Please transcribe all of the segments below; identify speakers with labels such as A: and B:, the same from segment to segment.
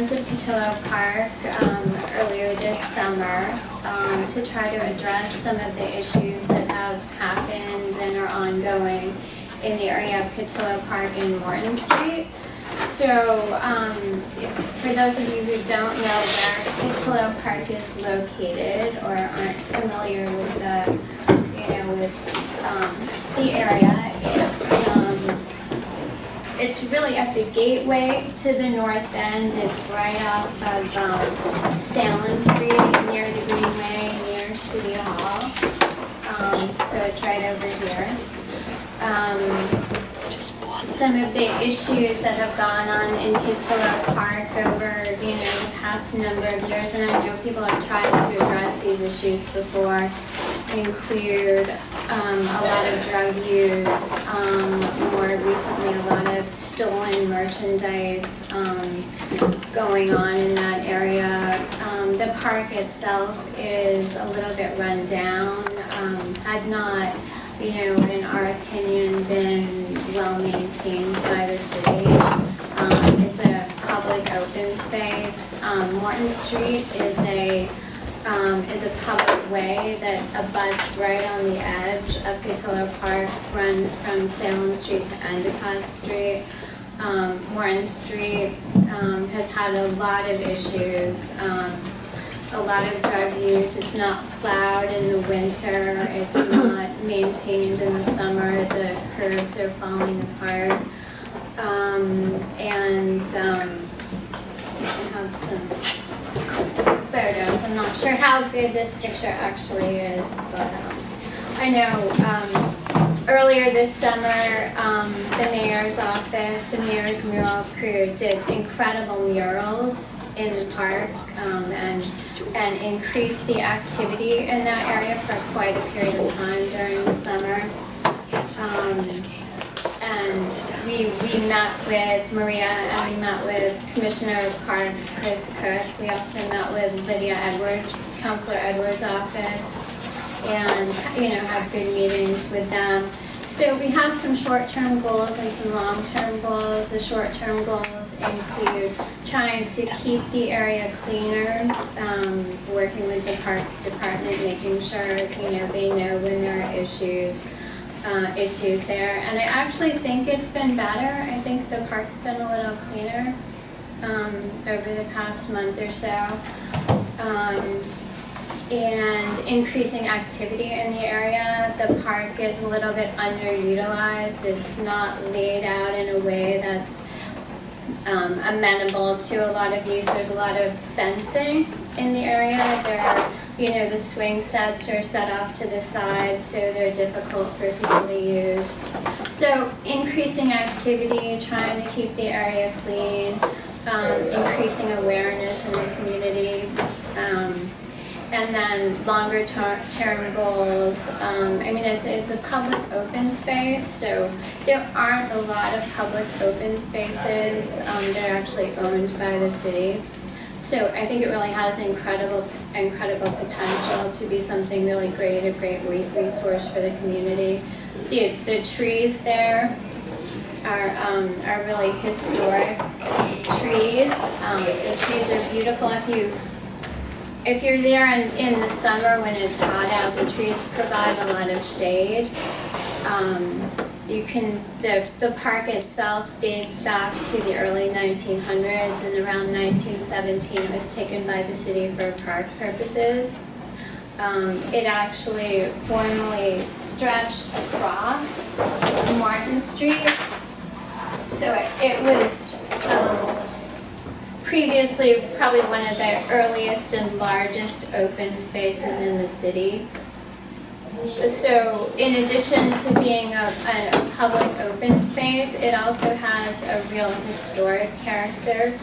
A: Friends of Cutillo Park earlier this summer to try to address some of the issues that have happened and are ongoing in the area of Cutillo Park and Morton Street. So for those of you who don't know where Cutillo Park is located or aren't familiar with the area, it's really at the gateway to the north end. It's right off of Salem Street near the Greenway, near City Hall. So it's right over here. Some of the issues that have gone on in Cutillo Park over the past number of years, and I know people have tried to address these issues before, include a lot of drug use, more recently a lot of stolen merchandise going on in that area. The park itself is a little bit run down, had not, in our opinion, been well maintained by the city. It's a public open space. Morton Street is a public way that abuts right on the edge of Cutillo Park, runs from Salem Street to Endicott Street. Morton Street has had a lot of issues, a lot of drug use. It's not plowed in the winter. It's not maintained in the summer. The curbs are falling apart. And I have some photos. I'm not sure how good this picture actually is, but I know earlier this summer the mayor's office, the mayor's mural crew did incredible murals in the park and increased the activity in that area for quite a period of time during the summer. And we met with Maria and we met with Commissioner of Parks, Chris Cook. We also met with Lydia Edwards, Councilor Edwards' office, and had good meetings with them. So we have some short-term goals and some long-term goals. The short-term goals include trying to keep the area cleaner, working with the Parks Department, making sure they know when there are issues there. And I actually think it's been better. I think the park's been a little cleaner over the past month or so. And increasing activity in the area. The park is a little bit underutilized. It's not laid out in a way that's amenable to a lot of use. There's a lot of fencing in the area. There are, the swing sets are set off to the side, so they're difficult for people to use. So increasing activity, trying to keep the area clean, increasing awareness in the community. And then longer term goals, it's a public open space, so there aren't a lot of public open spaces that are actually owned by the city. So I think it really has incredible potential to be something really great, a great resource for the community. The trees there are really historic trees. The trees are beautiful. If you're there in the summer when it's hot out, the trees provide a lot of shade. The park itself dates back to the early 1900s, and around 1917 it was taken by the city for park purposes. It actually formerly stretched across Morton Street, so it was previously probably one of the earliest and largest open spaces in the city. So in addition to being a public open space, it also has a real historic character.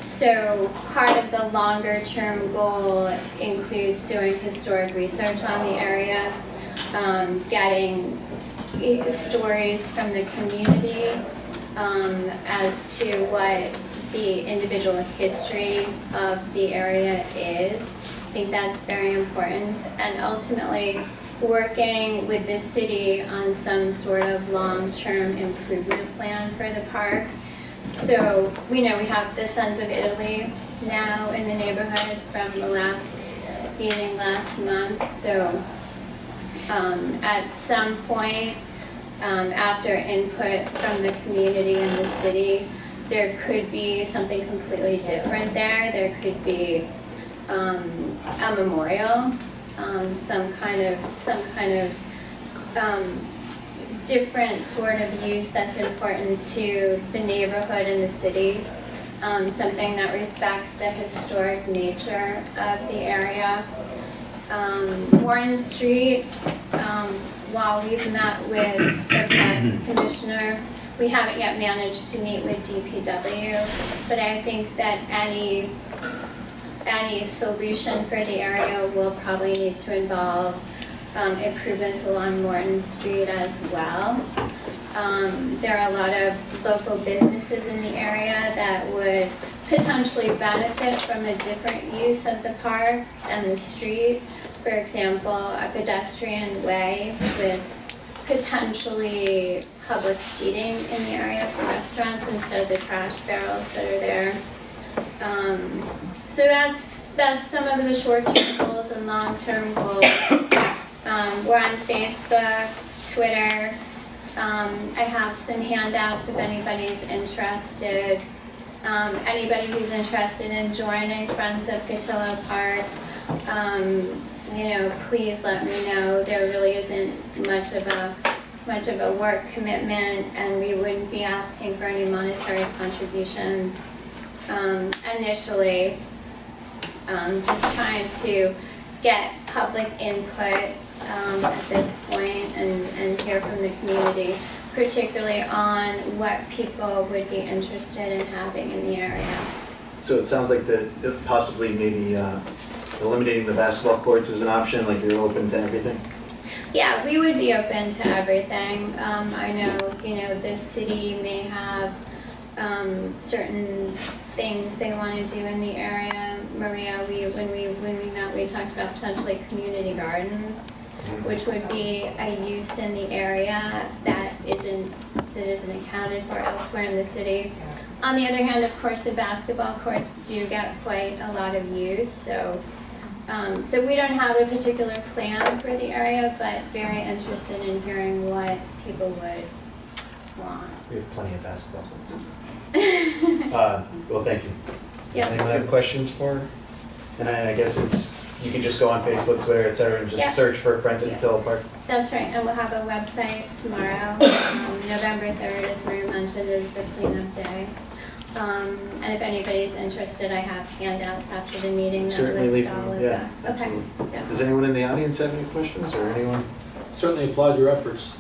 A: So part of the longer term goal includes doing historic research on the area, getting stories from the community as to what the individual history of the area is. I think that's very important, and ultimately working with the city on some sort of long-term improvement plan for the park So we know we have the Sons of Italy now in the neighborhood from the last meeting last month. So at some point, after input from the community and the city, there could be something completely different there. There could be a memorial, some kind of different sort of use that's important to the neighborhood and the city, something that respects the historic nature of the area. Warren Street, while we've met with the Parks Commissioner, we haven't yet managed to meet with DPW, but I think that any solution for the area will probably need to involve improvements along Morton Street as well. There are a lot of local businesses in the area that would potentially benefit from a different use of the park and the street. For example, a pedestrian way with potentially public seating in the area for restaurants instead of the trash barrels that are there. So that's some of the short-term goals and long-term goals. We're on Facebook, Twitter. I have some handouts if anybody's interested. Anybody who's interested in joining Friends of Cutillo Park, please let me know. There really isn't much of a work commitment, and we wouldn't be asking for any monetary contributions initially. Just trying to get public input at this point and hear from the community, particularly on what people would be interested in having in the area.
B: So it sounds like that possibly maybe eliminating the basketball courts is an option, like you're open to everything?
A: Yeah, we would be open to everything. I know, the city may have certain things they want to do in the area. Maria, when we met, we talked about potentially community gardens, which would be a use in the area that isn't accounted for elsewhere in the city. On the other hand, of course, the basketball courts do get quite a lot of use, so we don't have a particular plan for the area, but very interested in hearing what people would want.
B: We have plenty of basketball courts. Well, thank you. Does
A: Yep.
B: anyone have questions for her? And I guess you can just go on Facebook, Twitter, etc., and just
A: Yep.
B: search for Friends of
A: Yep.
B: Cutillo Park.
A: That's right, and we'll have a website tomorrow. November 3rd, as Maria mentioned, is the cleanup day. And if anybody's interested, I have handouts after the meeting that
B: Certainly
A: list
B: leave
A: all
B: them,
A: of
B: yeah,
A: that. Okay.
B: absolutely.
A: Yeah.
B: Does anyone in the audience have any questions, or anyone?
C: Certainly applaud your efforts.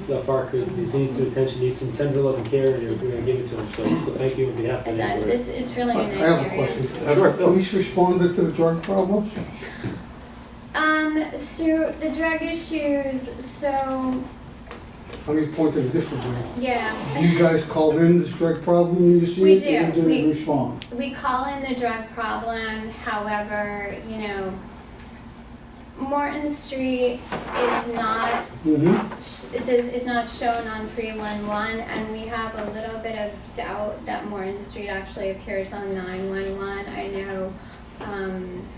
C: The park needs some attention, needs some tender love and care, and you're going to give it to them. So thank you on behalf
A: It
C: of the
A: does,
C: neighborhood.
A: it's really a nice
D: I have a
A: area.
D: question.
B: Sure, Phil.
D: Police responded to the drug problems?
A: So the drug issues, so,
D: Let me point it a different way.
A: yeah.
D: You guys called in this drug problem, you see
A: We
D: it, and
A: do.
D: didn't respond.
A: We call in the drug problem, however, Morton Street is not, is not shown on 311, and we have a little bit of doubt that Morton Street actually appears on 911. I know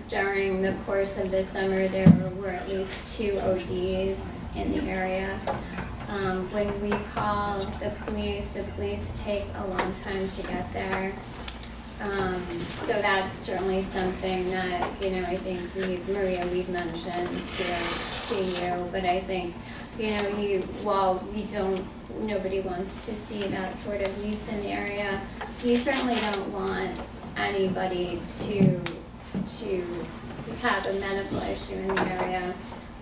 A: during the course of the summer there were at least 2 ODs in the area. When we call the police take a long time to get there. So that's certainly something that, I think Maria, we've mentioned to you, but I think, while nobody wants to see that sort of use in the area, you certainly don't want anybody to have a medical issue in the area,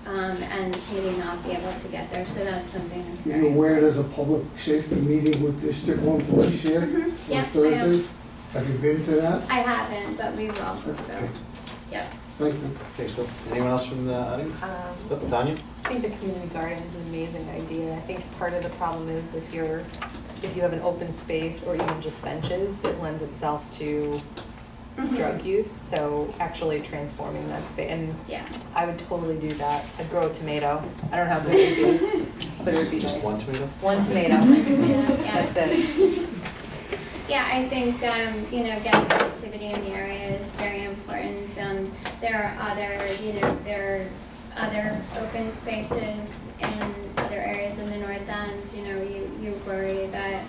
A: and maybe not be able to get there, so that's something that's very
D: You're aware
A: important.
D: there's a public safety meeting with District 1 Police here on
A: Yeah, I
D: Thursday? Have you been to that?
A: I haven't, but we will, so,
D: Okay.
A: yep.
D: Thank you.
B: Thanks, Bill. Anyone else from the audience? Tanya?
E: I think the community garden is an amazing idea. I think part of the problem is if you have an open space or even just benches, it lends itself to drug use. So actually transforming that space, and
A: Yeah.
E: I would totally do that. I'd grow a tomato. I don't know how big it would be, but it would be
B: Just
E: nice.
B: one tomato?
E: One tomato.
A: Yeah.
E: That's it.
A: Yeah, I think, getting activity in the area is very important. There are there are other open spaces in other areas in the North End. You worry that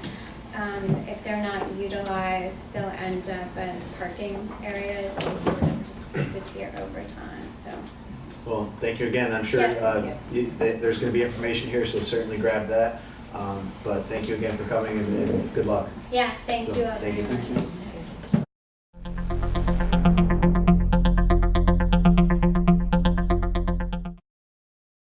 A: if they're not utilized, they'll end up as parking areas and sort of just disappear over time, so.
B: Well, thank you again. I'm sure
A: Yeah,
B: there's going to be information here, so certainly grab that. But thank you again for coming and good luck.
A: Yeah, thank you all
B: Thank
A: very
B: you.
A: much.